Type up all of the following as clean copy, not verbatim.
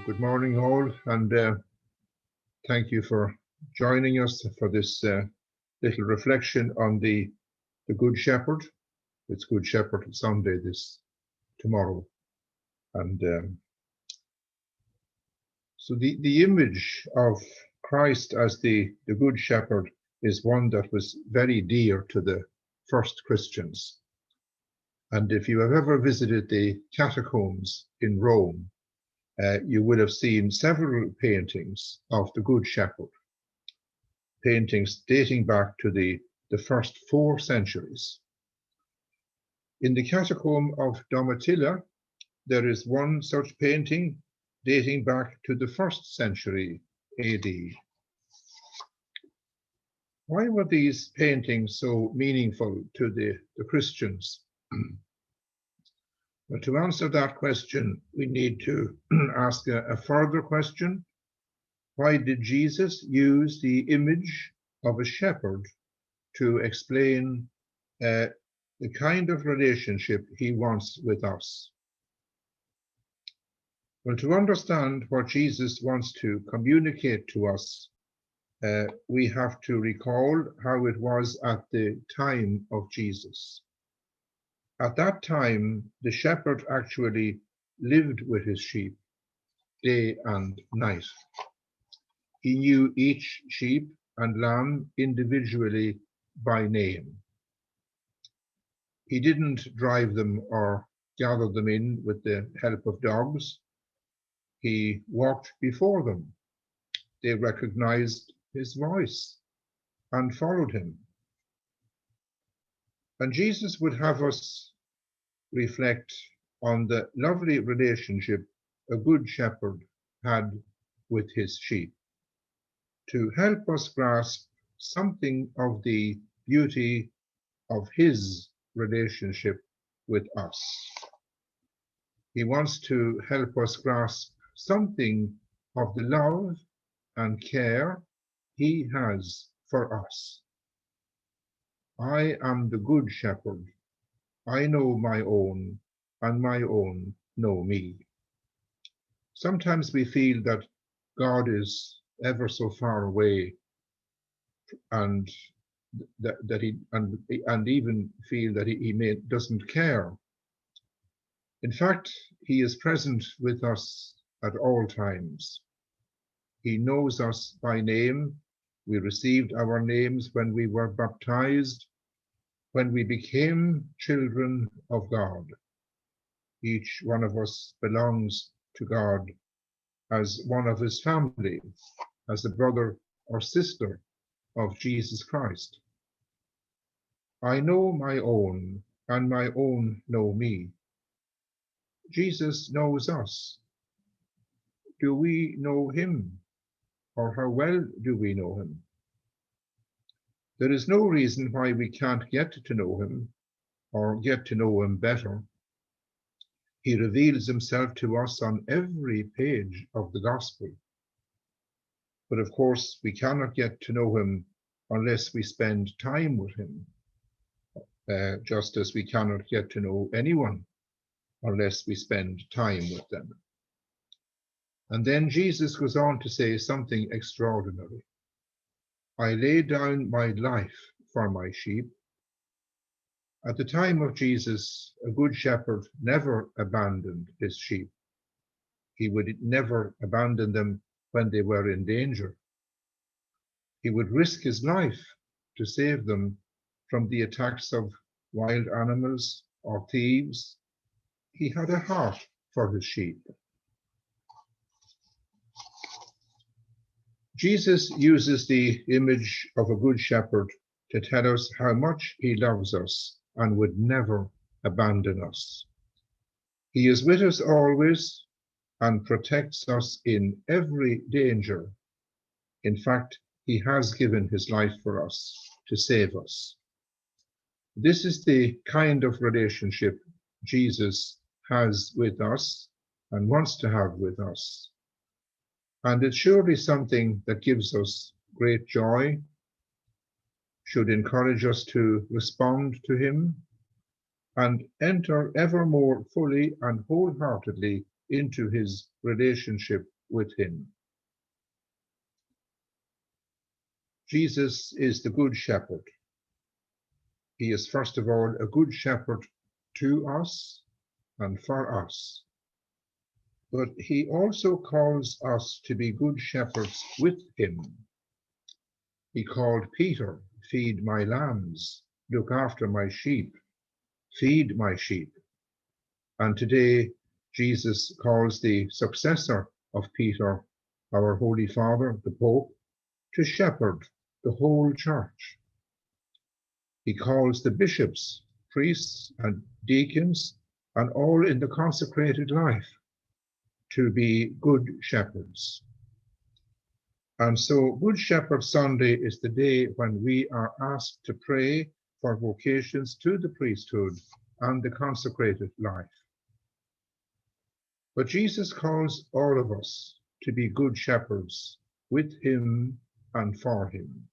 Good morning, all, and thank you for joining us for this little reflection on the Good Shepherd. It's Good Shepherd Sunday tomorrow, and so the image of Christ as the Good Shepherd is one that was very dear to the first Christians. And if you have ever visited the catacombs in Rome, you would have seen several paintings of the Good Shepherd, paintings dating back to the first 4 centuries. In the catacomb of Domitilla, there is one such painting dating back to the 1st century AD. Why were these paintings so meaningful to the Christians? Well, to answer that question, we need to ask a further question. Why did Jesus use the image of a shepherd to explain the kind of relationship he wants with us? Well, to understand what Jesus wants to communicate to us, we have to recall how it was at the time of Jesus. At that time, the shepherd actually lived with his sheep day and night. He knew each sheep and lamb individually by name. He didn't drive them or gather them in with the help of dogs. He walked before them. They recognized his voice and followed him. And Jesus would have us reflect on the lovely relationship a good shepherd had with his sheep, to help us grasp something of the beauty of his relationship with us. He wants to help us grasp something of the love and care he has for us. I am the good shepherd. I know my own, and my own know me. Sometimes we feel that God is ever so far away, and even feel that he doesn't care. In fact, he is present with us at all times. He knows us by name. We received our names when we were baptized, when we became children of God. Each one of us belongs to God as one of his family, as a brother or sister of Jesus Christ. I know my own, and my own know me. Jesus knows us. Do we know him? Or how well do we know him? There is no reason why we can't get to know him or get to know him better. He reveals himself to us on every page of the gospel. But of course, we cannot get to know him unless we spend time with him, just as we cannot get to know anyone unless we spend time with them. And then Jesus goes on to say something extraordinary. I lay down my life for my sheep. At the time of Jesus, a good shepherd never abandoned his sheep. He would never abandon them when they were in danger. He would risk his life to save them from the attacks of wild animals or thieves. He had a heart for his sheep. Jesus uses the image of a good shepherd to tell us how much he loves us and would never abandon us. He is with us always and protects us in every danger. In fact, he has given his life for us to save us. This is the kind of relationship Jesus has with us and wants to have with us. And it's surely something that gives us great joy, should encourage us to respond to him and enter ever more fully and wholeheartedly into his relationship with him. Jesus is the Good Shepherd. He is first of all a good shepherd to us and for us. But he also calls us to be good shepherds with him. He called Peter, "Feed my lambs, look after my sheep, feed my sheep." And today, Jesus calls the successor of Peter, our Holy Father, the Pope, to shepherd the whole church. He calls the bishops, priests, and deacons, and all in the consecrated life to be good shepherds. And so Good Shepherd Sunday is the day when we are asked to pray for vocations to the priesthood and the consecrated life. But Jesus calls all of us to be good shepherds with him and for him.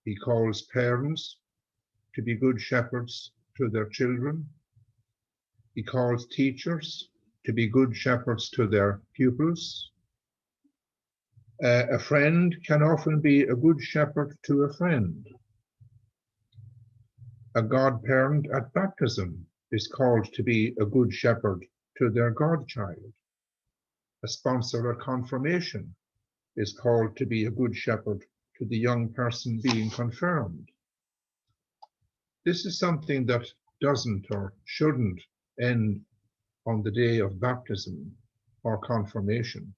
He calls parents to be good shepherds to their children. He calls teachers to be good shepherds to their pupils. A friend can often be a good shepherd to a friend. A godparent at baptism is called to be a good shepherd to their godchild. A sponsor at confirmation is called to be a good shepherd to the young person being confirmed. This is something that doesn't or shouldn't end on the day of baptism or confirmation.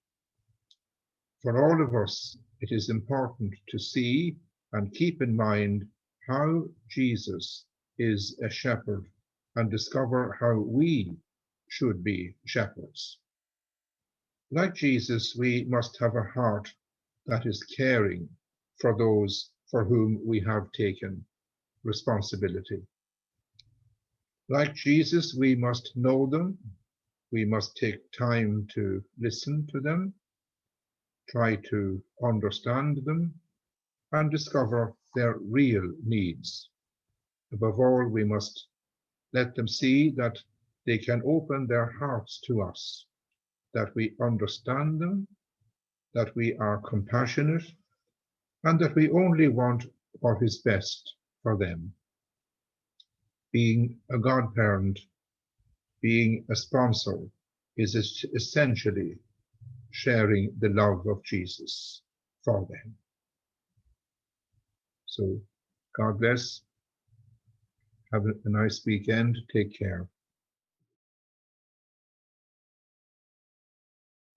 For all of us, it is important to see and keep in mind how Jesus is a shepherd and discover how we should be shepherds. Like Jesus, we must have a heart that is caring for those for whom we have taken responsibility. Like Jesus, we must know them. We must take time to listen to them, try to understand them, and discover their real needs. Above all, we must let them see that they can open their hearts to us, that we understand them, that we are compassionate, and that we only want what is best for them. Being a godparent, being a sponsor, is essentially sharing the love of Jesus for them. So, God bless. Have a nice weekend. Take care.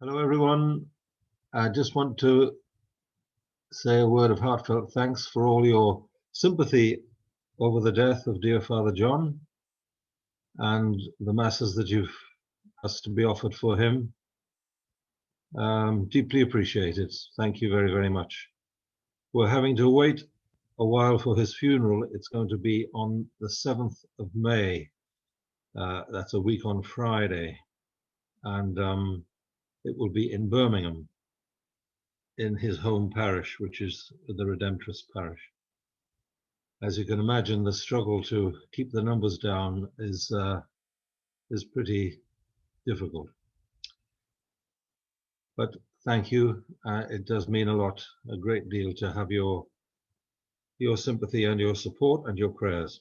Hello, everyone. I just want to say a word of heartfelt thanks for all your sympathy over the death of dear Father John and the masses that you've asked to be offered for him. Deeply appreciated. Thank you very, very much. We're having to wait a while for his funeral. It's going to be on the 7th of May. That's a week on Friday. And it will be in Birmingham, in his home parish, which is the Redemptorist parish. As you can imagine, the struggle to keep the numbers down is pretty difficult. But thank you. It does mean a lot, a great deal, to have your sympathy and your support and your prayers.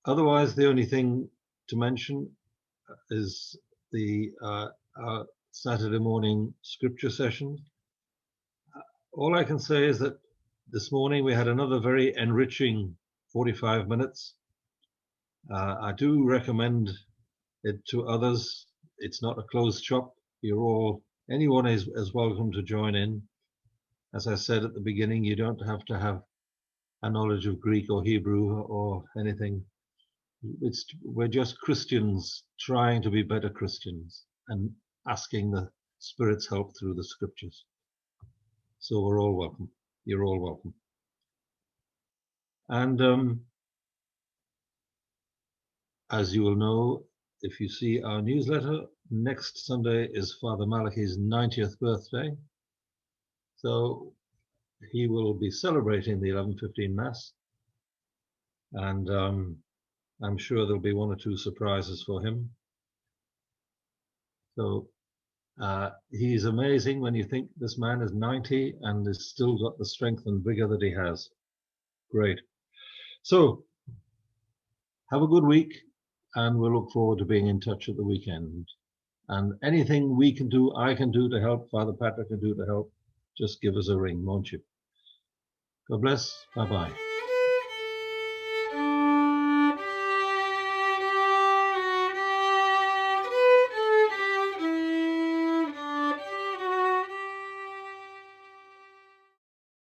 Otherwise, the only thing to mention is the Saturday morning scripture session. All I can say is that this morning we had another very enriching 45 minutes. I do recommend it to others. It's not a closed shop. Anyone is welcome to join in. As I said at the beginning, you don't have to have a knowledge of Greek or Hebrew or anything. We're just Christians trying to be better Christians and asking the Spirit's help through the scriptures. So we're all welcome. You're all welcome. And as you will know, if you see our newsletter, next Sunday is Father Maliki's 90th birthday. So he will be celebrating the 11:15 Mass. And I'm sure there'll be one or two surprises for him. So He's amazing when you think this man is 90 and has still got the strength and vigor that he has. Great. So have a good week, and we'll look forward to being in touch at the weekend. And anything we can do, I can do to help, Father Patrick can do to help, just give us a ring, won't you? God bless. Bye-bye.